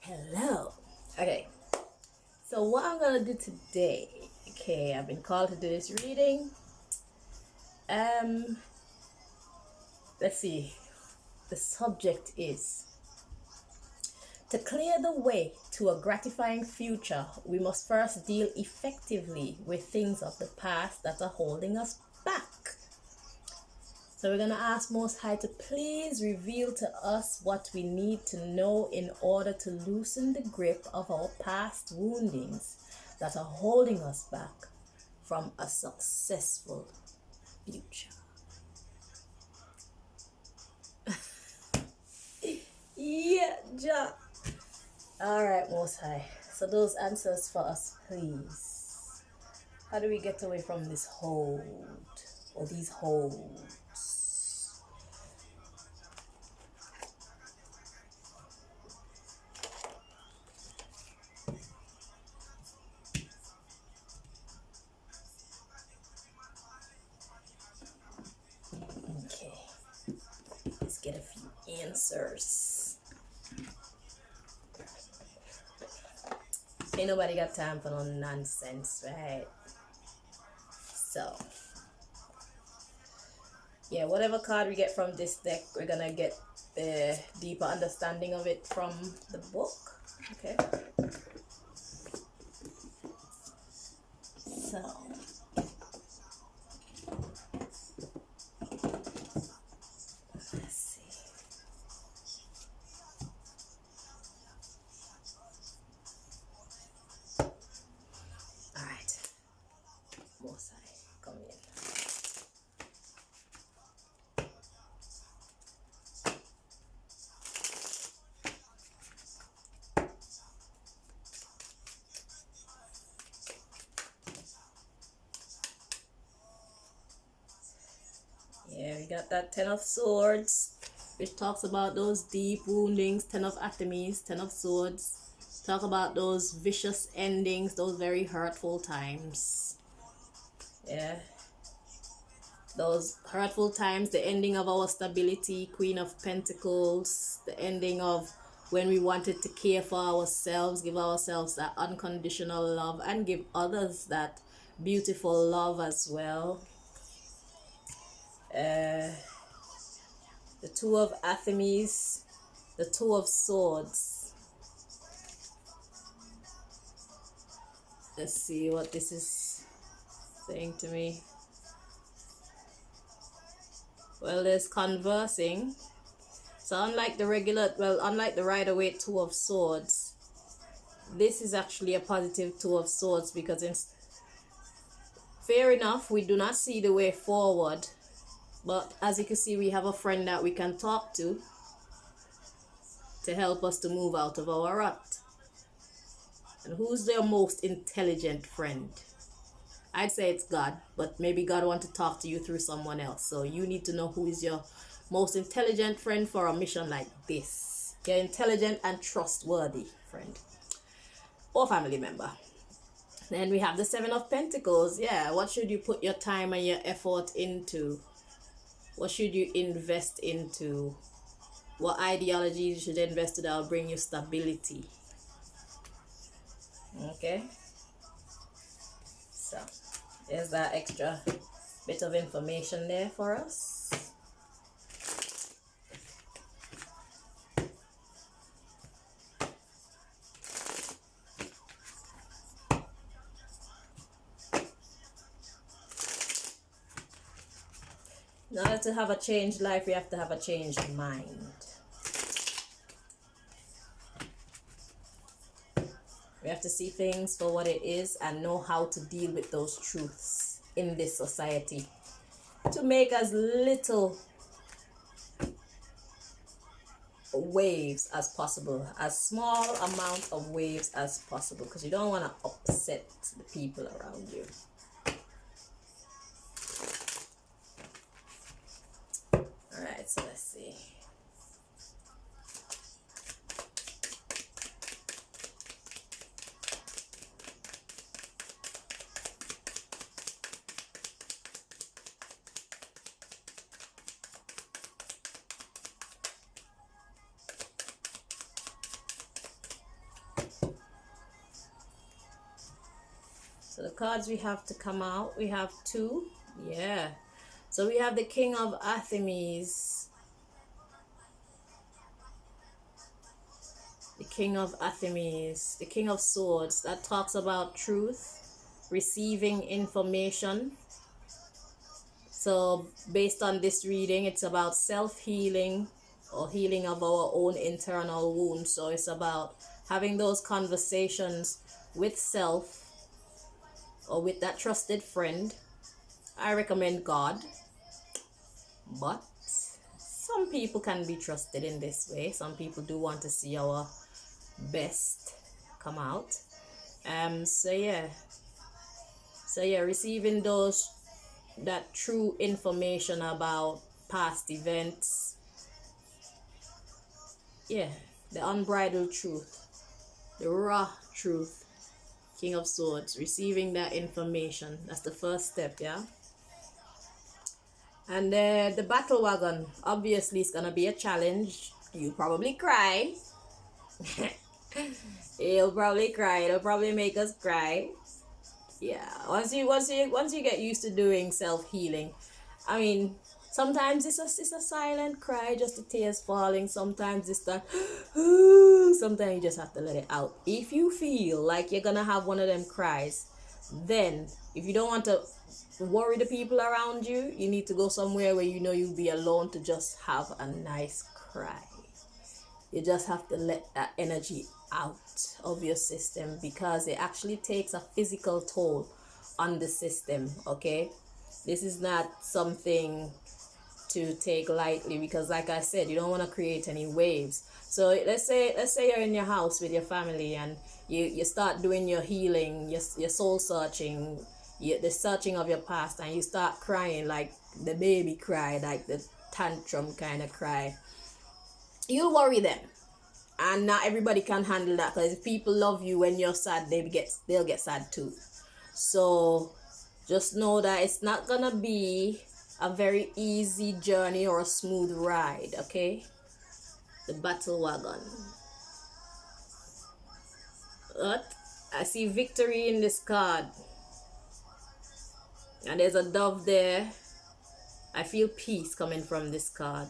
Hello. Okay, so what I'm gonna do today, okay, I've been called to do this reading. Um, let's see. The subject is to clear the way to a gratifying future, we must first deal effectively with things of the past that are holding us back. So we're going to ask Most High to please reveal to us what we need to know in order to loosen the grip of our past woundings that are holding us back from a successful future. Yeah, ja. All right, Most High. So those answers for us, please. How do we get away from this hold or these holds? Okay, let's get a few answers. Ain't nobody got time for no nonsense, right? So, yeah, whatever card we get from this deck, we're gonna get the deeper understanding of it from the book. Okay. So, let's see. All right, Mosai, come in. Yeah, we got that Ten of Swords, which talks about those deep woundings. Ten of Atomies, Ten of Swords. Talk about those vicious endings, those very hurtful times. Yeah. Those hurtful times, the ending of our stability, Queen of Pentacles, the ending of when we wanted to care for ourselves, give ourselves that unconditional love, and give others that beautiful love as well. The Two of Atomies, the Two of Swords. Let's see what this is saying to me. Well, there's conversing. So unlike the Rider-Waite Two of Swords, this is actually a positive Two of Swords because fair enough, we do not see the way forward. But as you can see, we have a friend that we can talk to help us to move out of our rut. And who's their most intelligent friend? I'd say it's God, but maybe God wants to talk to you through someone else. So you need to know who is your most intelligent friend for a mission like this. Your intelligent and trustworthy friend or family member. Then we have the Seven of Pentacles. Yeah, what should you put your time and your effort into? What should you invest into? What ideologies you should invest in that will bring you stability? Okay. So, there's that extra bit of information there for us. In order to have a changed life, we have to have a changed mind. We have to see things for what it is and know how to deal with those truths in this society to make as little waves as possible, as small amount of waves as possible, because you don't want to upset the people around you. All right, so let's see. So the cards we have to come out, we have 2. Yeah. So we have the King of Artemis. The King of Artemis. The King of Swords. That talks about truth, receiving information. So based on this reading, it's about self-healing or healing of our own internal wounds. So it's about having those conversations with self or with that trusted friend. I recommend God, but some people can be trusted in this way. Some people do want to see our best come out. So yeah, receiving that true information about past events. Yeah, the unbridled truth, the raw truth. King of Swords, receiving that information. That's the first step, yeah. And the battle wagon, obviously it's gonna be a challenge. You'll probably cry. You'll probably cry. It'll probably make us cry. Yeah. Once you get used to doing self-healing, I mean, sometimes it's a silent cry, just the tears falling. Sometimes it's that sometimes you just have to let it out. If you feel like you're gonna have one of them cries, then if you don't want to worry the people around you, you need to go somewhere where you know you'll be alone to just have a nice cry. You just have to let that energy out of your system, because it actually takes a physical toll on the system. Okay, this is not something to take lightly, because like I said, you don't want to create any waves. So let's say you're in your house with your family and you start doing your healing, your soul searching, the searching of your past, and you start crying like the baby cry, like the tantrum kind of cry. You'll worry them, and not everybody can handle that, because if people love you when you're sad, they'll get sad too. So just know that it's not gonna be a very easy journey or a smooth ride. Okay, the battle wagon. But I see victory in this card, and there's a dove there. I feel peace coming from this card.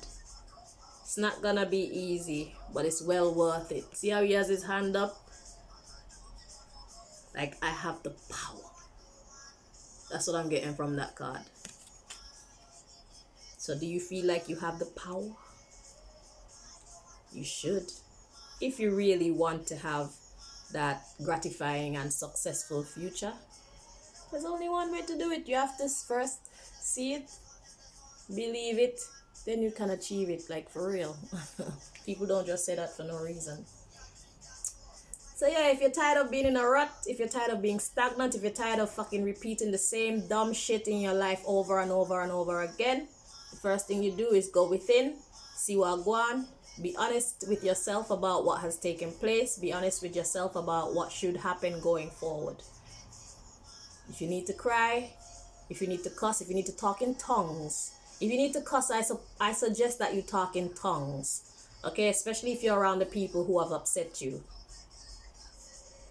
It's not gonna be easy, but it's well worth it. See how he has his hand up? Like, I have the power. That's what I'm getting from that card. So do you feel like you have the power? You should. If you really want to have that gratifying and successful future, there's only one way to do it. You have to first see it, believe it, then you can achieve it, like for real. People don't just say that for no reason. So yeah, if you're tired of being in a rut, if you're tired of being stagnant, if you're tired of fucking repeating the same dumb shit in your life over and over and over again, the first thing you do is go within, see what go on, be honest with yourself about what has taken place, be honest with yourself about what should happen going forward. If you need to cry, if you need to cuss, if you need to talk in tongues, if you need to cuss, I suggest that you talk in tongues, okay? Especially if you're around the people who have upset you.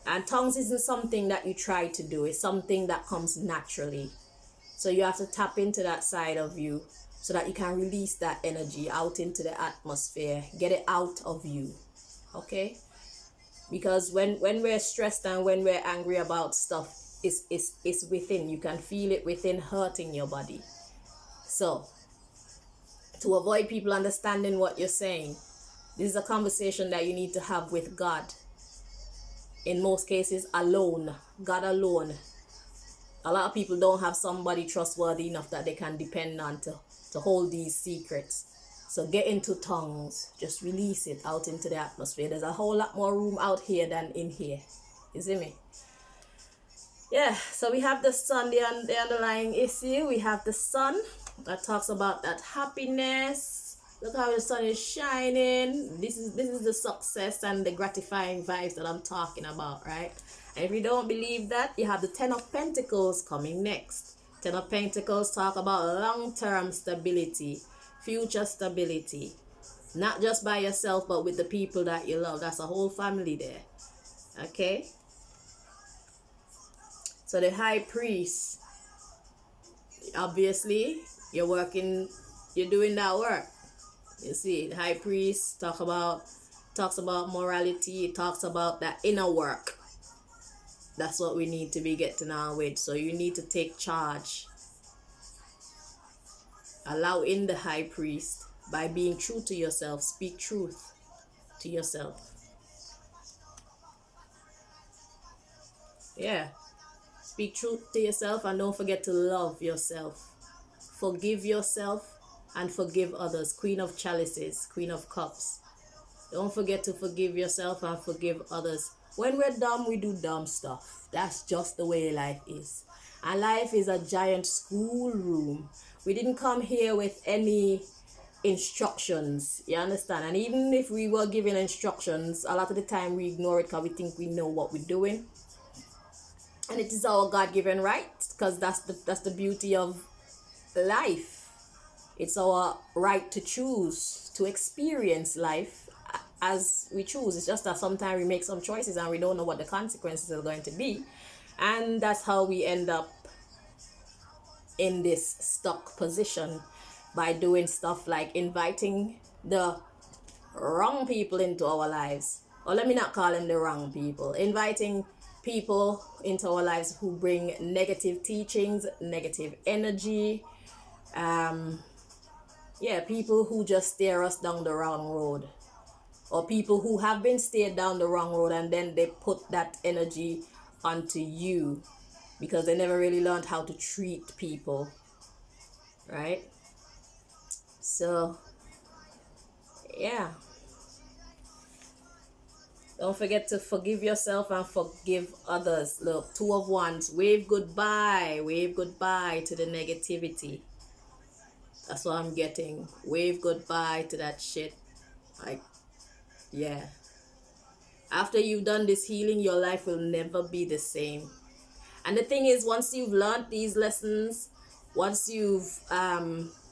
And tongues isn't something that you try to do. It's something that comes naturally. So you have to tap into that side of you so that you can release that energy out into the atmosphere. Get it out of you, okay? Because when we're stressed and when we're angry about stuff, it's within. You can feel it within, hurting your body. So to avoid people understanding what you're saying, this is a conversation that you need to have with God. In most cases, alone. God alone. A lot of people don't have somebody trustworthy enough that they can depend on to hold these secrets. So get into tongues. Just release it out into the atmosphere. There's a whole lot more room out here than in here. You see me? Yeah, so we have the sun, the underlying issue. We have the sun that talks about that happiness. Look how the sun is shining. This is the success and the gratifying vibes that I'm talking about, right? And if you don't believe that, you have the Ten of Pentacles coming next. Ten of Pentacles talk about long-term stability, future stability. Not just by yourself, but with the people that you love. That's a whole family there. Okay? So the high priest, obviously, you're doing that work. You see, the high priest talks about morality, talks about that inner work. That's what we need to be getting on with. So you need to take charge. Allow in the high priest by being true to yourself. Speak truth to yourself. Yeah. Speak truth to yourself, and don't forget to love yourself. Forgive yourself and forgive others. Queen of chalices, Queen of cups. Don't forget to forgive yourself and forgive others. When we're dumb, we do dumb stuff. That's just the way life is. And life is a giant schoolroom. We didn't come here with any instructions. You understand? And even if we were given instructions, a lot of the time we ignore it because we think we know what we're doing. And it is our God-given right, because that's the beauty of life. It's our right to choose, to experience life as we choose. It's just that sometimes we make some choices and we don't know what the consequences are going to be. And that's how we end up in this stuck position, by doing stuff like inviting the wrong people into our lives. Or let me not call them the wrong people. Inviting people into our lives who bring negative teachings, negative energy. People who just steer us down the wrong road. Or people who have been steered down the wrong road and then they put that energy onto you because they never really learned how to treat people. Right? So, yeah. Don't forget to forgive yourself and forgive others. Look, 2 of Wands. Wave goodbye. Wave goodbye to the negativity. That's what I'm getting. Wave goodbye to that shit. Like, yeah. After you've done this healing, your life will never be the same. And the thing is, once you've learned these lessons, once you've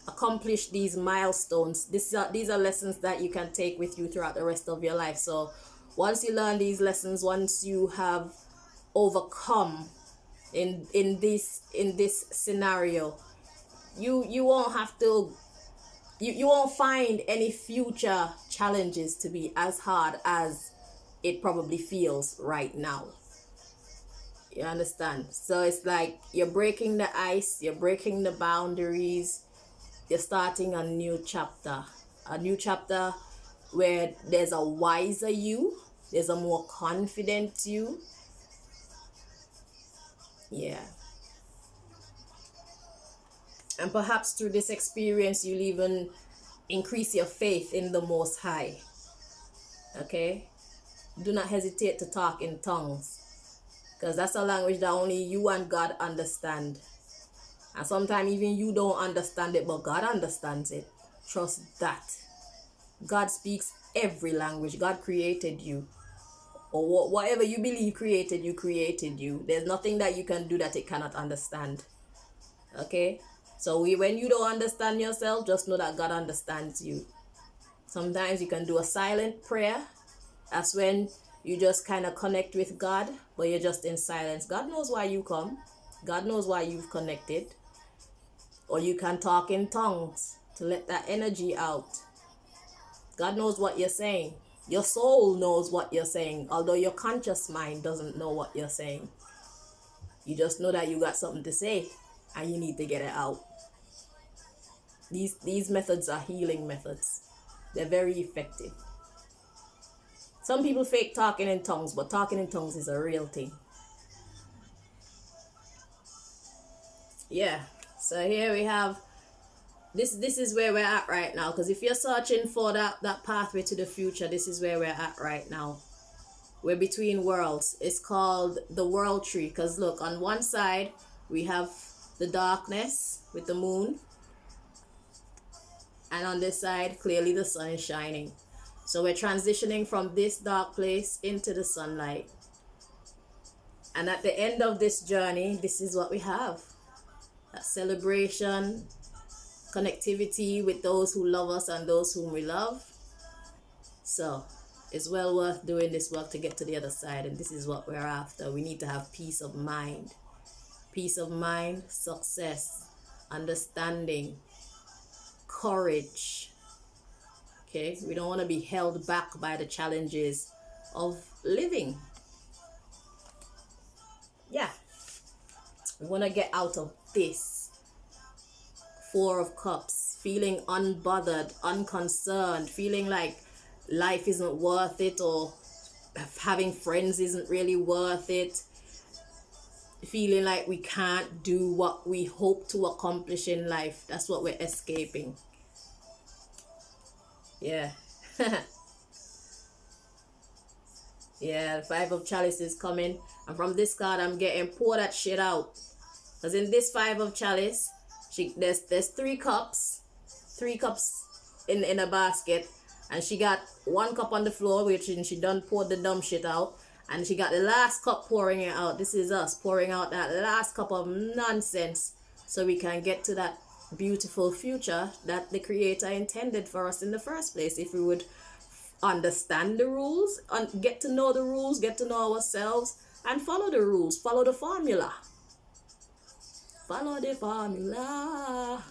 accomplished these milestones, these are lessons that you can take with you throughout the rest of your life. So once you learn these lessons, once you have overcome in this scenario, you won't have to, you won't find any future challenges to be as hard as it probably feels right now. You understand? So it's like you're breaking the ice, you're breaking the boundaries, you're starting a new chapter where there's a wiser you, there's a more confident you. Yeah. And perhaps through this experience, you'll even increase your faith in the Most High. Okay? Do not hesitate to talk in tongues, because that's a language that only you and God understand. And sometimes even you don't understand it, but God understands it. Trust that. God speaks every language. God created you. Or whatever you believe created you. There's nothing that you can do that it cannot understand. Okay? So when you don't understand yourself, just know that God understands you. Sometimes you can do a silent prayer. That's when you just kind of connect with God, but you're just in silence. God knows why you come. God knows why you've connected. Or you can talk in tongues to let that energy out. God knows what you're saying. Your soul knows what you're saying, although your conscious mind doesn't know what you're saying. You just know that you got something to say and you need to get it out. These methods are healing methods. They're very effective. Some people fake talking in tongues, but talking in tongues is a real thing. Yeah. So here we have, this is where we're at right now. Because if you're searching for that pathway to the future, this is where we're at right now. We're between worlds. It's called the world tree. Because look, on one side, we have the darkness with the moon. And on this side, clearly the sun is shining. So we're transitioning from this dark place into the sunlight. And at the end of this journey, this is what we have. A celebration, connectivity with those who love us and those whom we love. So it's well worth doing this work to get to the other side. And this is what we're after. We need to have peace of mind. peace of mind, success, understanding, courage. Okay, we don't want to be held back by the challenges of living. Yeah, we want to get out of this. Four of Cups, feeling unbothered, unconcerned, feeling like life isn't worth it, or having friends isn't really worth it, feeling like we can't do what we hope to accomplish in life. That's what we're escaping. Yeah. Yeah, the Five of Chalice is coming, and from this card I'm getting pour that shit out, because in this Five of Chalice, there's three cups in a basket, and she got one cup on the floor, which she done poured the dumb shit out, and she got the last cup pouring it out. This is us pouring out that last cup of nonsense so we can get to that beautiful future that the Creator intended for us in the first place. If we would understand the rules and get to know the rules, get to know ourselves, and follow the rules, follow the formula. Follow the formula.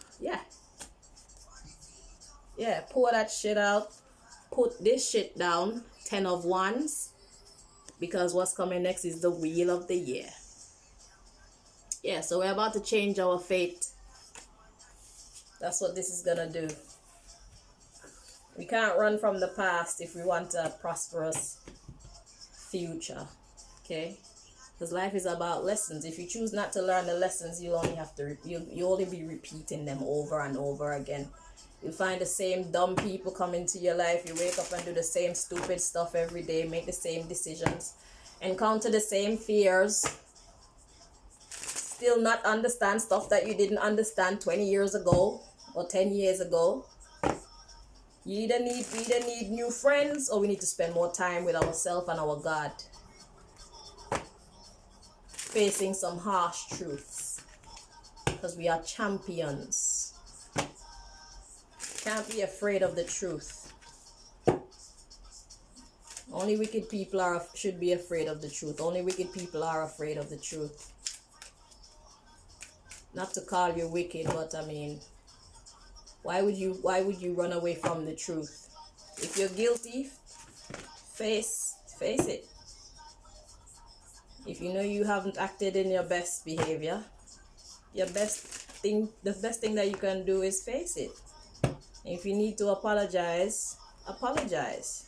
Yeah, pour that shit out. Put this shit down. 10 of Wands. Because what's coming next is the Wheel of the Year. Yeah, so we're about to change our fate. That's what this is gonna do. We can't run from the past if we want a prosperous future. Okay? Because life is about lessons. If you choose not to learn the lessons, you'll only be repeating them over and over again. You'll find the same dumb people come into your life. You wake up and do the same stupid stuff every day, make the same decisions, encounter the same fears, still not understand stuff that you didn't understand 20 years ago or 10 years ago. We either need new friends, or we need to spend more time with ourselves and our God, facing some harsh truths, because we are champions. Can't be afraid of the truth. Only wicked people should be afraid of the truth. Only wicked people are afraid of the truth. Not to call you wicked, but I mean, why would you run away from the truth? If you're guilty, face it. If you know you haven't acted in your best behavior, the best thing that you can do is face it. If you need to apologize, apologize.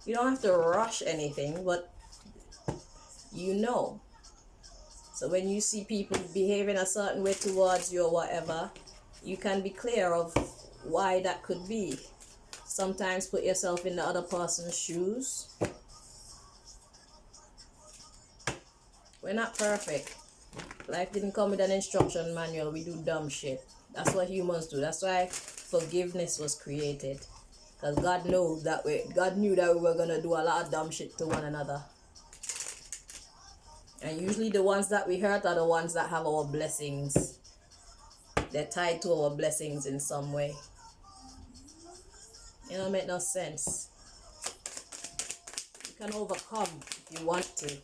You don't have to rush anything, but you know. So when you see people behaving a certain way towards you or whatever, you can be clear of why that could be. Sometimes put yourself in the other person's shoes. We're not perfect. Life didn't come with an instruction manual. We do dumb shit. That's what humans do. That's why forgiveness was created. Because God knew that we were going to do a lot of dumb shit to one another. And usually the ones that we hurt are the ones that have our blessings. They're tied to our blessings in some way. It don't make no sense. You can overcome if you want to.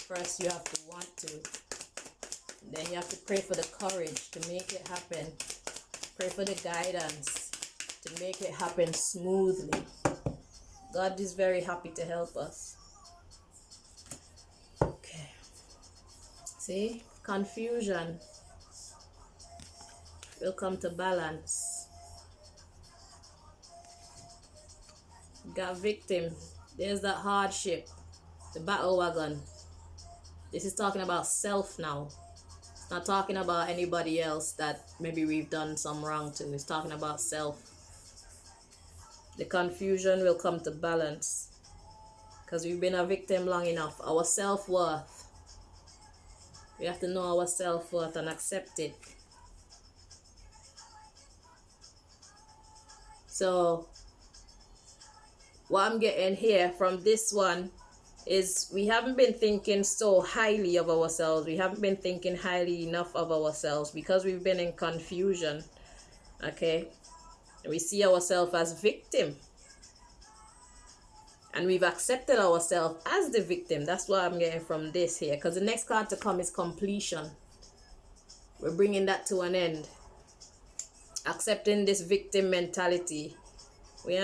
First you have to want to. Then you have to pray for the courage to make it happen. Pray for the guidance to make it happen smoothly. God is very happy to help us. Okay. See? Confusion will come to balance. Got victim. There's that hardship. The battle wagon. This is talking about self now. It's not talking about anybody else that maybe we've done some wrong to. It's talking about self. The confusion will come to balance. Because we've been a victim long enough. Our self-worth. We have to know our self-worth and accept it. So, what I'm getting here from this one is we haven't been thinking so highly of ourselves. We haven't been thinking highly enough of ourselves because we've been in confusion. Okay? We see ourselves as victim. And we've accepted ourselves as the victim. That's what I'm getting from this here. Because the next card to come is completion. We're bringing that to an end. Accepting this victim mentality. We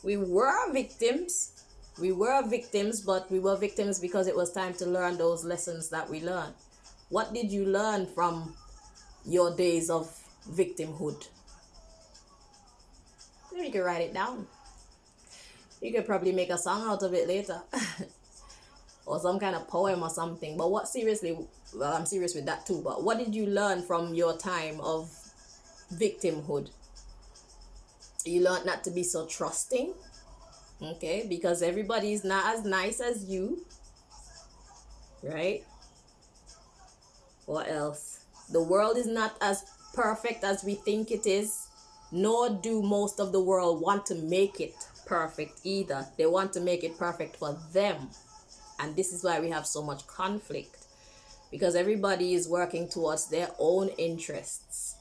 were victims. We were victims, but we were victims because it was time to learn those lessons that we learned. What did you learn from your days of victimhood? Maybe you can write it down. You could probably make a song out of it later. Or some kind of poem or something. But what seriously, well, I'm serious with that too, but what did you learn from your time of victimhood? You learned not to be so trusting. Okay, because everybody is not as nice as you. Right? What else? The world is not as perfect as we think it is. Nor do most of the world want to make it perfect either. They want to make it perfect for them. And this is why we have so much conflict. Because everybody is working towards their own interests.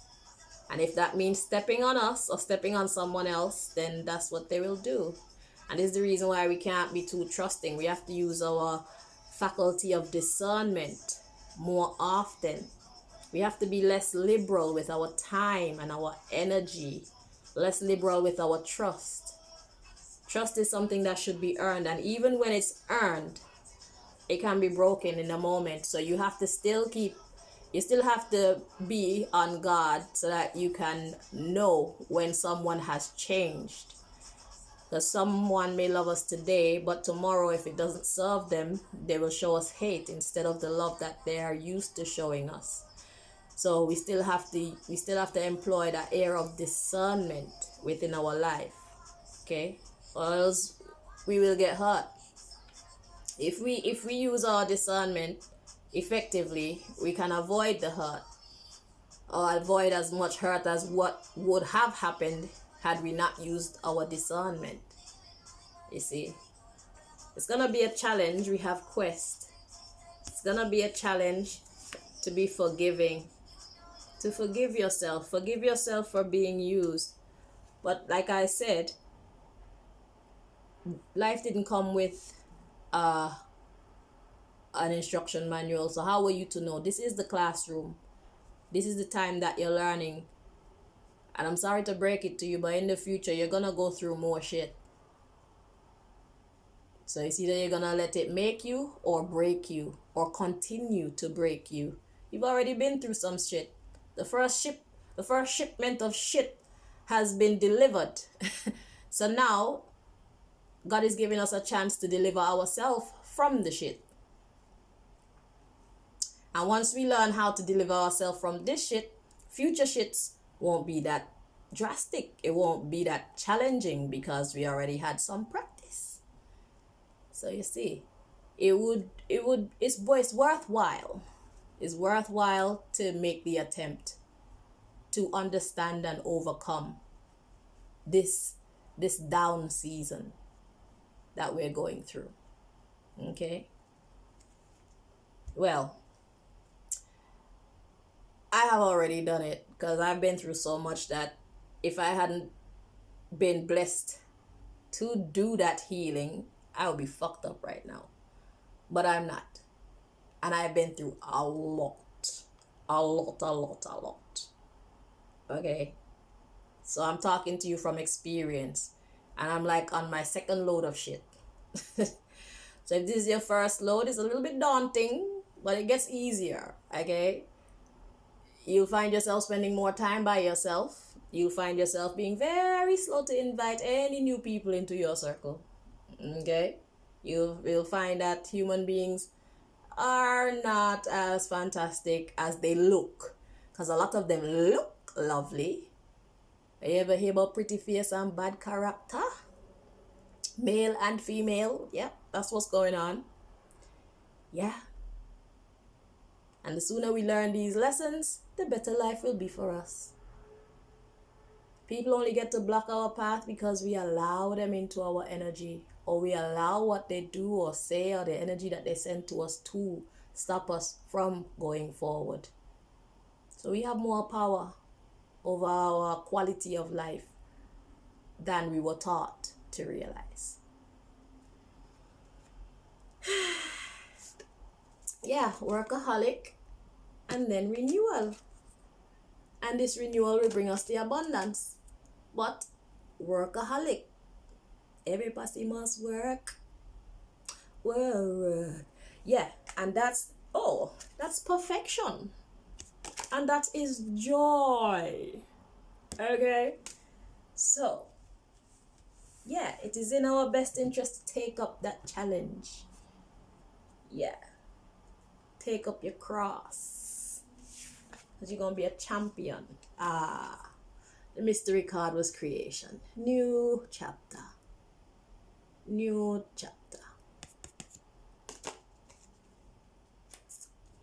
And if that means stepping on us or stepping on someone else, then that's what they will do. And this is the reason why we can't be too trusting. We have to use our faculty of discernment more often. We have to be less liberal with our time and our energy. Less liberal with our trust. Trust is something that should be earned. And even when it's earned, it can be broken in a moment. So you have to still have to be on guard so that you can know when someone has changed. Because someone may love us today, but tomorrow if it doesn't serve them, they will show us hate instead of the love that they are used to showing us. So we still have to employ that air of discernment within our life. Okay? Or else we will get hurt. If we use our discernment effectively, we can avoid the hurt. Or avoid as much hurt as what would have happened had we not used our discernment. You see? It's gonna be a challenge. We have quest. It's gonna be a challenge to be forgiving. To forgive yourself. Forgive yourself for being used. But like I said, life didn't come with an instruction manual. So how were you to know? This is the classroom. This is the time that you're learning. And I'm sorry to break it to you, but in the future, you're gonna go through more shit. So it's either you're gonna let it make you or break you or continue to break you. You've already been through some shit. The first shipment of shit has been delivered. So now, God is giving us a chance to deliver ourselves from the shit. And once we learn how to deliver ourselves from this shit, future shits won't be that drastic. It won't be that challenging because we already had some practice. So you see, it's worthwhile. It's worthwhile to make the attempt to understand and overcome this down season that we're going through. Okay? Well, I have already done it because I've been through so much that if I hadn't been blessed to do that healing, I would be fucked up right now. But I'm not. And I've been through a lot. Okay? So I'm talking to you from experience. And I'm like on my second load of shit. So if this is your first load, it's a little bit daunting, but it gets easier. Okay? You'll find yourself spending more time by yourself. You'll find yourself being very slow to invite any new people into your circle. Okay? You'll find that human beings are not as fantastic as they look. Because a lot of them look lovely. You ever hear about pretty face and bad character? Male and female. Yep, that's what's going on. Yeah. And the sooner we learn these lessons, the better life will be for us. People only get to block our path because we allow them into our energy, or we allow what they do or say or the energy that they send to us to stop us from going forward. So we have more power over our quality of life than we were taught to realize. Yeah, workaholic and then renewal. And this renewal will bring us the abundance. But workaholic. Everybody must work. Work. Yeah, and that's perfection. And that is joy. Okay? So, yeah, it is in our best interest to take up that challenge. Yeah. Take up your cross. Because you're going to be a champion. The mystery card was creation. New chapter. New chapter.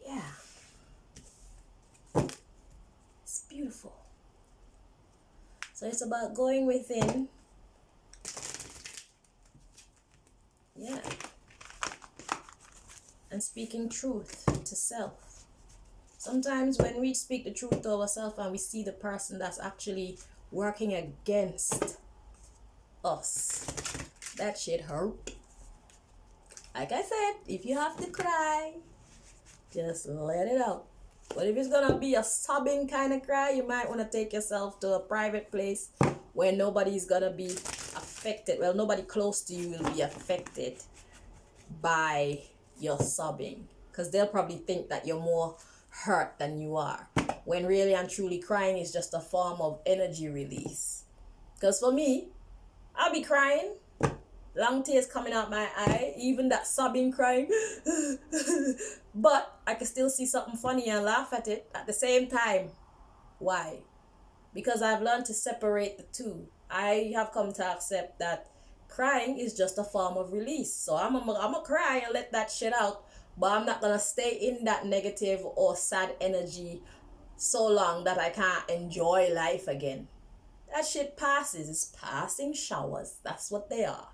Yeah. It's beautiful. So it's about going within. Yeah. And speaking truth to self. Sometimes when we speak the truth to ourselves and we see the person that's actually working against us, that shit hurt. Like I said, if you have to cry, just let it out. But if it's gonna be a sobbing kind of cry, you might want to take yourself to a private place where nobody's gonna be affected. Well, nobody close to you will be affected by your sobbing, because they'll probably think that you're more hurt than you are, when really and truly crying is just a form of energy release. Because for me, I'll be crying, long tears coming out my eye, even that sobbing crying, but I can still see something funny and laugh at it at the same time. Why? Because I've learned to separate the two. I have come to accept that crying is just a form of release. So I'm gonna cry and let that shit out, but I'm not gonna stay in that negative or sad energy so long that I can't enjoy life again. That shit passes. It's passing showers. That's what they are.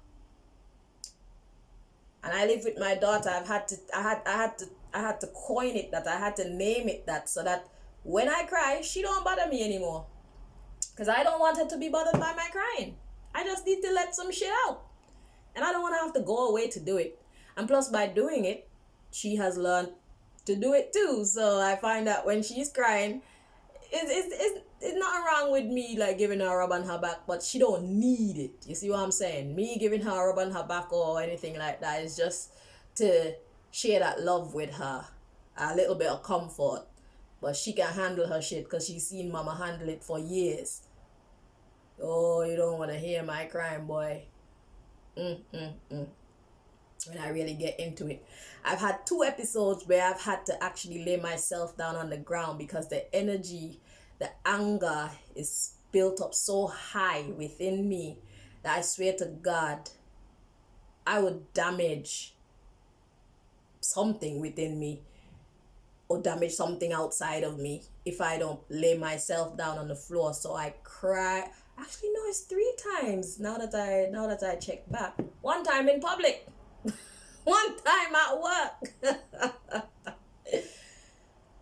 And I live with my daughter. I had to coin it that. I had to name it that, so that when I cry, she don't bother me anymore. Because I don't want her to be bothered by my crying. I just need to let some shit out. And I don't want to have to go away to do it. And plus, by doing it, she has learned to do it too. So I find that when she's crying, it's nothing wrong with me like giving her a rub on her back, but she don't need it. You see what I'm saying? Me giving her a rub on her back or anything like that is just to share that love with her. A little bit of comfort. But she can handle her shit because she's seen mama handle it for years. Oh, you don't want to hear my crying, boy. When I really get into it. I've had 2 episodes where I've had to actually lay myself down on the ground because the energy, the anger is built up so high within me that I swear to God, I would damage something within me or damage something outside of me if I don't lay myself down on the floor. So I cry. Actually, no, it's 3 times now that I check back. 1 time in public. 1 time at work.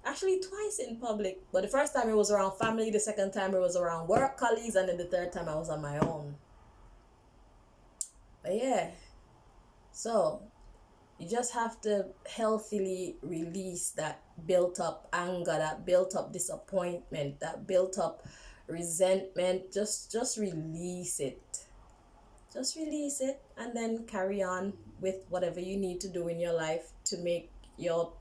Actually, 2 in public. But the first time it was around family, the second time it was around work colleagues, and then the 3rd time I was on my own. But yeah. So you just have to healthily release that built up anger, that built up disappointment, that built up resentment. Just release it. Just release it and then carry on with whatever you need to do in your life to make your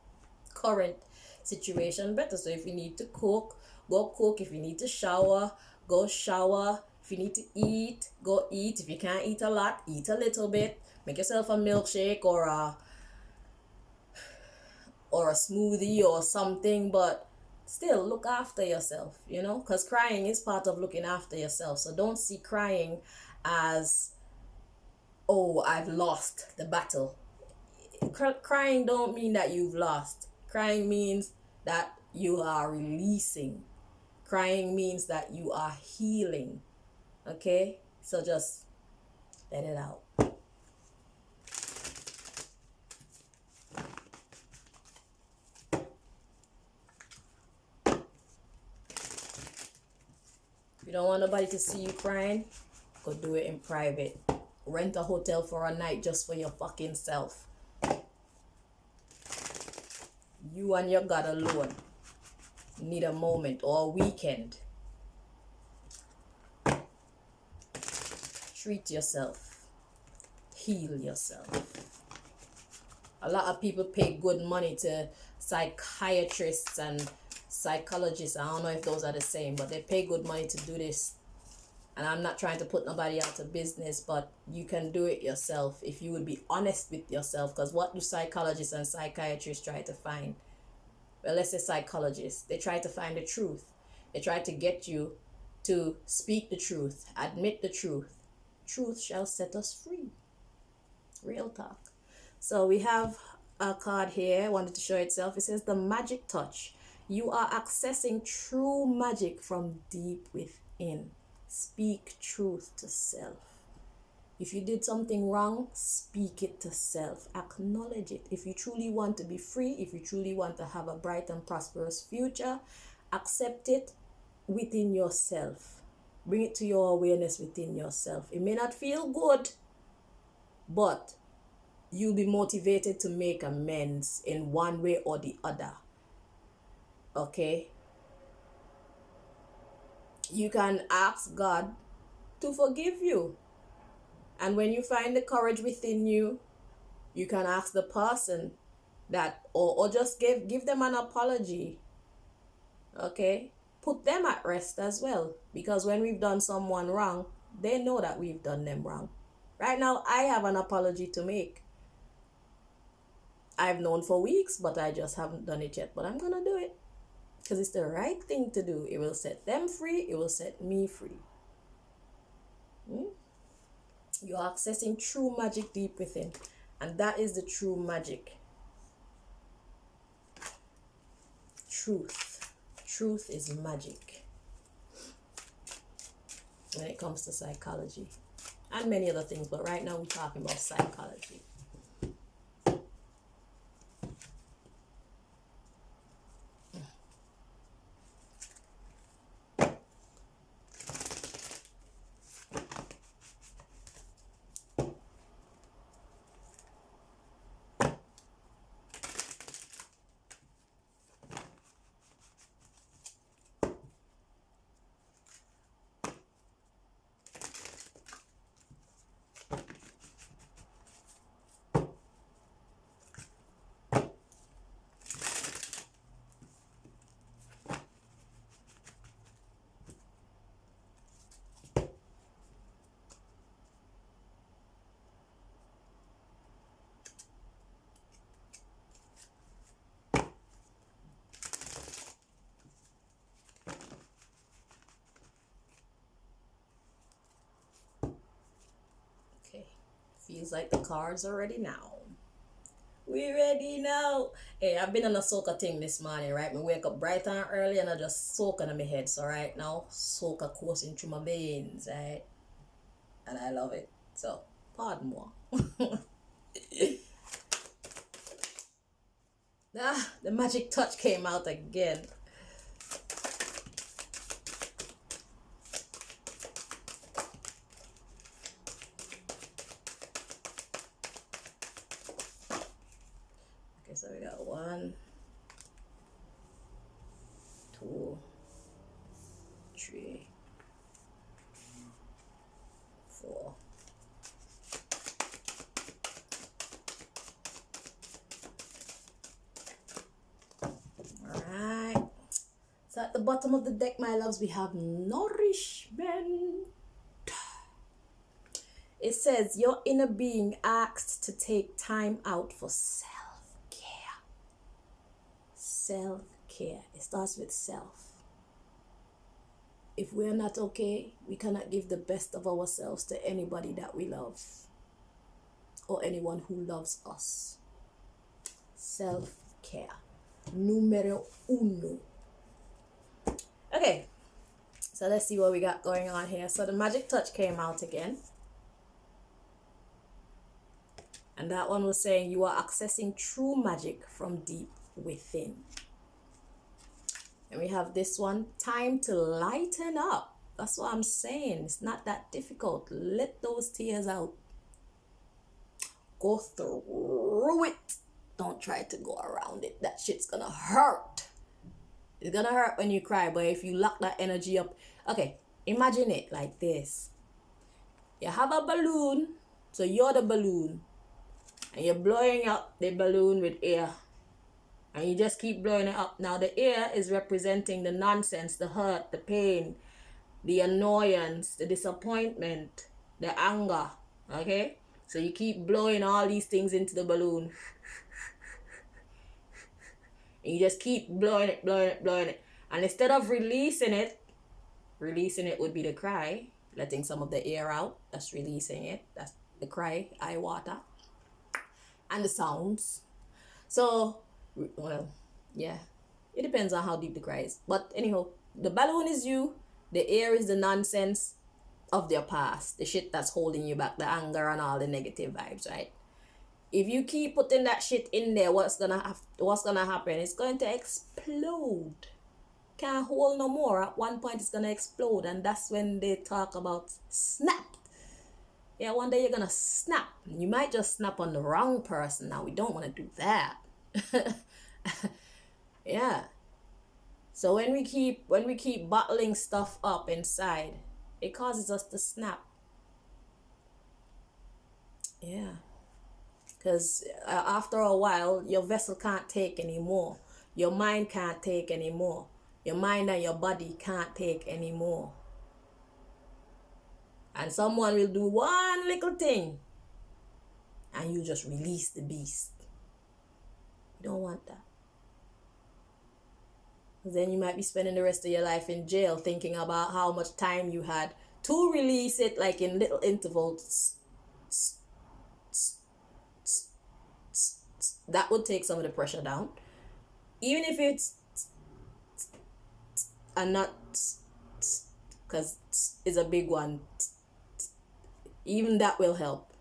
current situation better. So if you need to cook, go cook. If you need to shower, go shower. If you need to eat, go eat. If you can't eat a lot, eat a little bit. Make yourself a milkshake or a smoothie or something, but still look after yourself, because crying is part of looking after yourself. So don't see crying as, oh, I've lost the battle. Crying don't mean that you've lost. Crying means that you are releasing. Crying means that you are healing. Okay? So just let it out. If you don't want nobody to see you crying, go do it in private. Rent a hotel for a night just for your fucking self. You and your God alone need a moment or a weekend. Treat yourself. Heal yourself. A lot of people pay good money to psychiatrists and psychologists. I don't know if those are the same, but they pay good money to do this. And I'm not trying to put nobody out of business, but you can do it yourself if you would be honest with yourself. Because what do psychologists and psychiatrists try to find? Well, let's say psychologists. They try to find the truth. They try to get you to speak the truth, admit the truth. Truth shall set us free. Real talk. So we have a card here. I wanted to show itself. It says the magic touch. You are accessing true magic from deep within. Speak truth to self. If you did something wrong, speak it to self. Acknowledge it. If you truly want to be free, if you truly want to have a bright and prosperous future, accept it within yourself. Bring it to your awareness within yourself. It may not feel good, but you'll be motivated to make amends in one way or the other. Okay? You can ask God to forgive you. And when you find the courage within you, you can ask the person that, or just give them an apology. Okay? Put them at rest as well. Because when we've done someone wrong, they know that we've done them wrong. Right now, I have an apology to make. I've known for weeks, but I just haven't done it yet. But I'm going to do it. Because it's the right thing to do. It will set them free. It will set me free. You're accessing true magic deep within. And that is the true magic. Truth. Truth is magic. When it comes to psychology. And many other things. But right now we're talking about psychology. Feels like the cards are ready now. We ready now. Hey, I've been on a soca thing this morning, right? I wake up bright and early and I just soak on my head. So right now, soca coursing through my veins, right? And I love it. So, pardon moi. The magic touch came out again. So we got 1, 2, 3, 4. Alright. So at the bottom of the deck, my loves, we have nourishment. It says your inner being asked to take time out for self. Self-care. It starts with self. If we're not okay, we cannot give the best of ourselves to anybody that we love or anyone who loves us. Self-care. Numero uno. Okay, so let's see what we got going on here. So the magic touch came out again. And that one was saying you are accessing true magic from deep within. And we have this one, time to lighten up. That's what I'm saying. It's not that difficult. Let those tears out. Go through it. don't try to go around it. That shit's gonna hurt. It's gonna hurt when you cry, but if you lock that energy up, okay, imagine it like this. You have a balloon, so you're the balloon, and you're blowing up the balloon with air, and you just keep blowing it up. Now the air is representing the nonsense, the hurt, the pain, the annoyance, the disappointment, the anger, okay? So you keep blowing all these things into the balloon. And you just keep blowing it, blowing it, blowing it. And instead of releasing it would be the cry, letting some of the air out. That's releasing it. That's the cry, eye water. And the sounds. So, well, yeah. It depends on how deep the cry is. But anyhow, the balloon is you. The air is the nonsense of their past. The shit that's holding you back. The anger and all the negative vibes, right? If you keep putting that shit in there, what's gonna happen? It's going to explode. Can't hold no more. At one point, it's gonna explode, and that's when they talk about snap. Yeah, one day you're gonna snap. You might just snap on the wrong person. Now we don't want to do that. Yeah. So when we keep bottling stuff up inside, it causes us to snap. Yeah. Because after a while, your vessel can't take anymore. Your mind can't take anymore. Your mind and your body can't take anymore. And someone will do one little thing, and you just release the beast. You don't want that. Because then you might be spending the rest of your life in jail thinking about how much time you had to release it, like in little intervals. That would take some of the pressure down. Even if it's and not, because it's a big one, even that will help.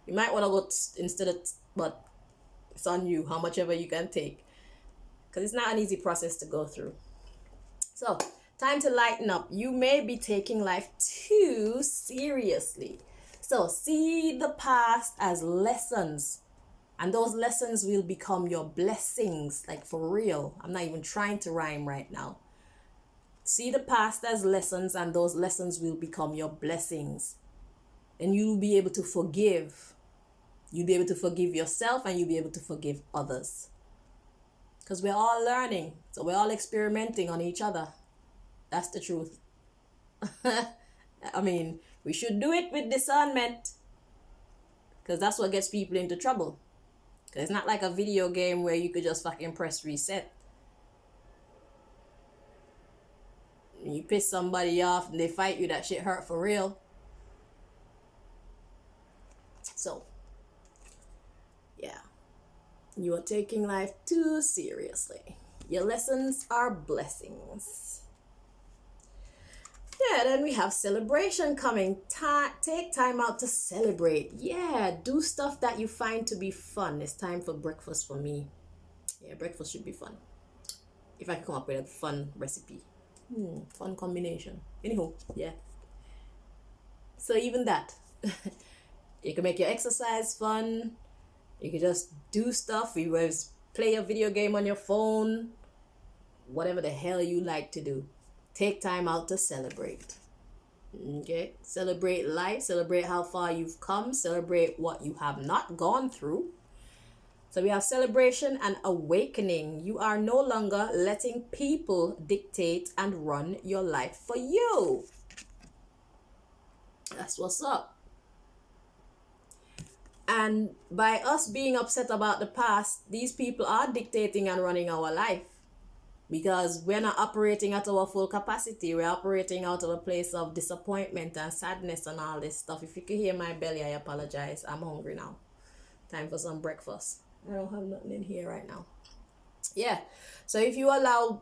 You might want to go instead of, but it's on you, how much ever you can take, because it's not an easy process to go through. So time to lighten up. You may be taking life too seriously. So see the past as lessons, and those lessons will become your blessings, like for real. I'm not even trying to rhyme right now. See the past as lessons, and those lessons will become your blessings. And you'll be able to forgive. You'll be able to forgive yourself, and you'll be able to forgive others. Because we're all learning. So we're all experimenting on each other. That's the truth. I mean, we should do it with discernment. Because that's what gets people into trouble. Because it's not like a video game where you could just fucking press reset. You piss somebody off and they fight you, that shit hurt for real. So, yeah. You are taking life too seriously. Your lessons are blessings. Yeah, then we have celebration coming. Take time out to celebrate. Yeah, do stuff that you find to be fun. It's time for breakfast for me. Yeah, breakfast should be fun. If I can come up with a fun recipe. Fun combination. Anywho, yeah. So even that. You can make your exercise fun. You can just do stuff. You can play a video game on your phone. Whatever the hell you like to do. Take time out to celebrate. Okay? Celebrate life. Celebrate how far you've come. Celebrate what you have not gone through. So we have celebration and awakening. You are no longer letting people dictate and run your life for you. That's what's up. And by us being upset about the past, these people are dictating and running our life. Because we're not operating at our full capacity. We're operating out of a place of disappointment and sadness and all this stuff. If you can hear my belly, I apologize. I'm hungry now. Time for some breakfast. I don't have nothing in here right now. Yeah. So if you allow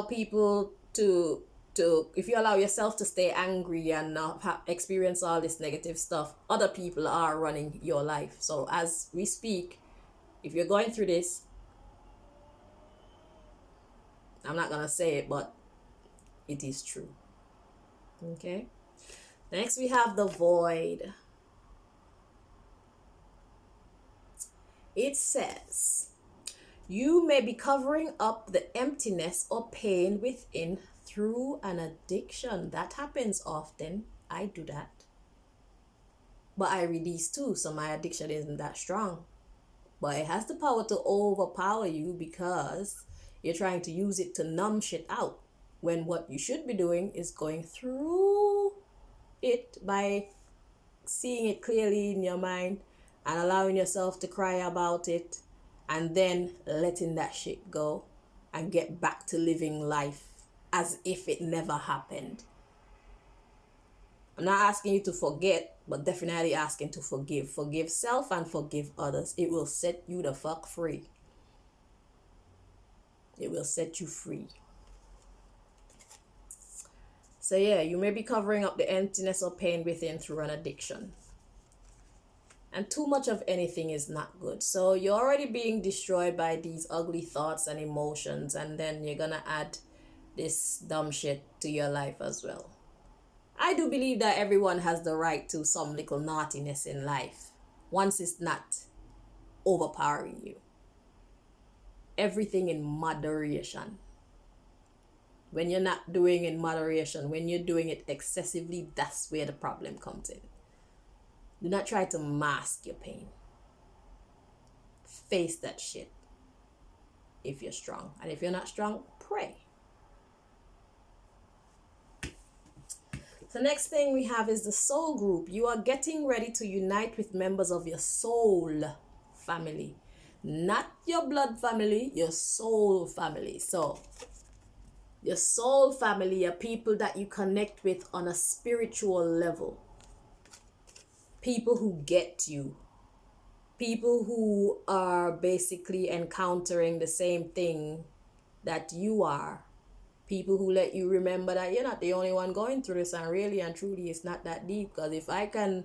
people to if you allow yourself to stay angry and not experience all this negative stuff, other people are running your life. So as we speak, if you're going through this, I'm not gonna say it, but it is true. Okay. Next we have the void. It says, you may be covering up the emptiness or pain within through an addiction. That happens often. I do that. But I release too, so my addiction isn't that strong. But it has the power to overpower you because you're trying to use it to numb shit out. When what you should be doing is going through it by seeing it clearly in your mind and allowing yourself to cry about it and then letting that shit go and get back to living life as if it never happened. I'm not asking you to forget, but definitely asking to forgive. Forgive self and forgive others. It will set you the fuck free. It will set you free. So yeah, you may be covering up the emptiness or pain within through an addiction. And too much of anything is not good. So you're already being destroyed by these ugly thoughts and emotions, and then you're gonna add this dumb shit to your life as well. I do believe that everyone has the right to some little naughtiness in life, once it's not overpowering you. Everything in moderation. When you're not doing in moderation, when you're doing it excessively, that's where the problem comes in. Do not try to mask your pain. Face that shit if you're strong. And if you're not strong, pray. The next thing we have is the soul group. You are getting ready to unite with members of your soul family. Not your blood family, your soul family. So, your soul family are people that you connect with on a spiritual level. People who get you. People who are basically encountering the same thing that you are. People who let you remember that you're not the only one going through this, and really and truly it's not that deep, because if I can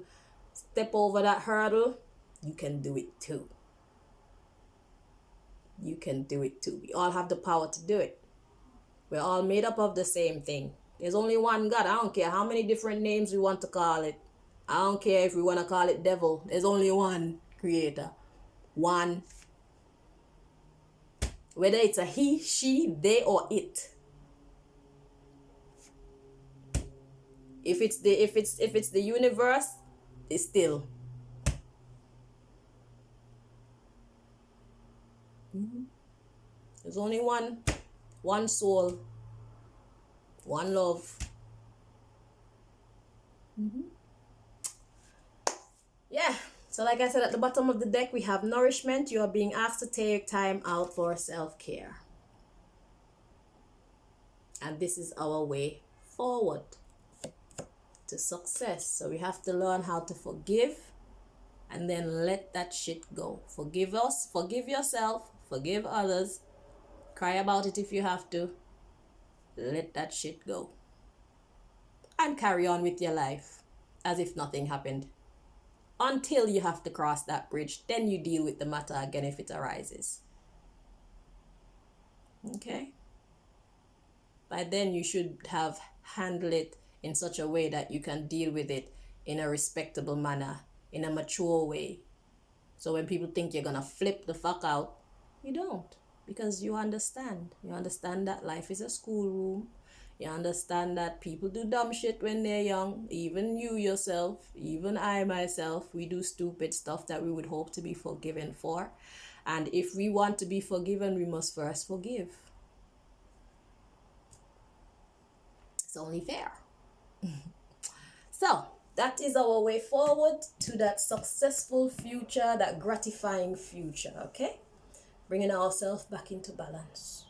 step over that hurdle, you can do it too. You can do it too. We all have the power to do it. We're all made up of the same thing. There's only one God. I don't care how many different names we want to call it. I don't care if we want to call it devil. There's only one creator. One. Whether it's a he, she, they, or it. If it's the universe, it's still. There's only one soul, one love. Yeah. So like I said, at the bottom of the deck, we have nourishment. You are being asked to take time out for self-care. And this is our way forward to success. So we have to learn how to forgive and then let that shit go. Forgive us, forgive yourself, forgive others. Cry about it if you have to. Let that shit go. And carry on with your life as if nothing happened. Until you have to cross that bridge, then you deal with the matter again if it arises. Okay? By then you should have handled it in such a way that you can deal with it in a respectable manner, in a mature way. So when people think you're gonna flip the fuck out, you don't. Because you understand. You understand that life is a schoolroom. You understand that people do dumb shit when they're young. Even you yourself, even I myself, we do stupid stuff that we would hope to be forgiven for. And if we want to be forgiven, we must first forgive. It's only fair. So, that is our way forward to that successful future, that gratifying future, okay? Bringing ourselves back into balance.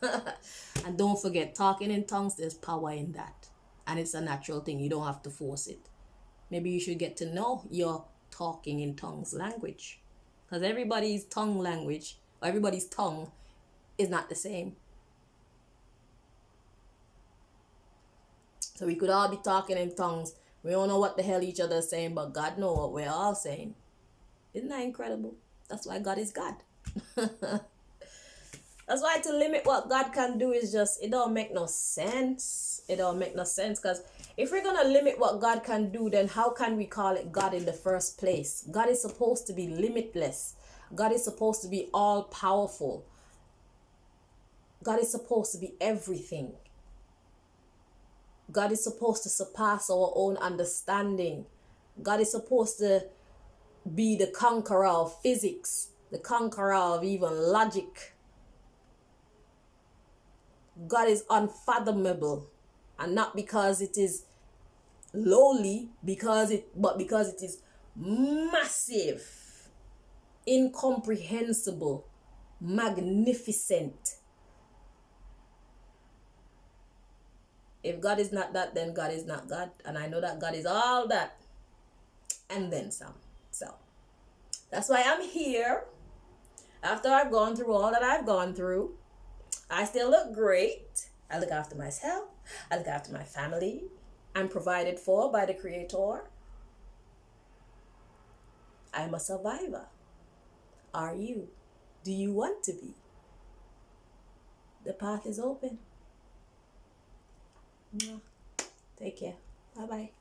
And don't forget, talking in tongues, there's power in that. And it's a natural thing. You don't have to force it. Maybe you should get to know your talking in tongues language. Because everybody's tongue language, or everybody's tongue, is not the same. So we could all be talking in tongues. We don't know what the hell each other is saying, but God knows what we're all saying. Isn't that incredible? That's why God is God. That's why to limit what God can do is just, it don't make no sense. It don't make no sense, because If we're going to limit what God can do, then how can we call it God in the first place? God is supposed to be limitless. God is supposed to be all powerful. God is supposed to be everything. God is supposed to surpass our own understanding. God is supposed to be the conqueror of physics, the conqueror of even logic. God is unfathomable, and not because it is lowly, but because it is massive, incomprehensible, magnificent. If God is not that, then God is not God. And I know that God is all that and then some. So that's why I'm here. After I've gone through all that I've gone through, I still look great. I look after myself. I look after my family. I'm provided for by the Creator. I'm a survivor. Are you? Do you want to be? The path is open. Take care. Bye-bye.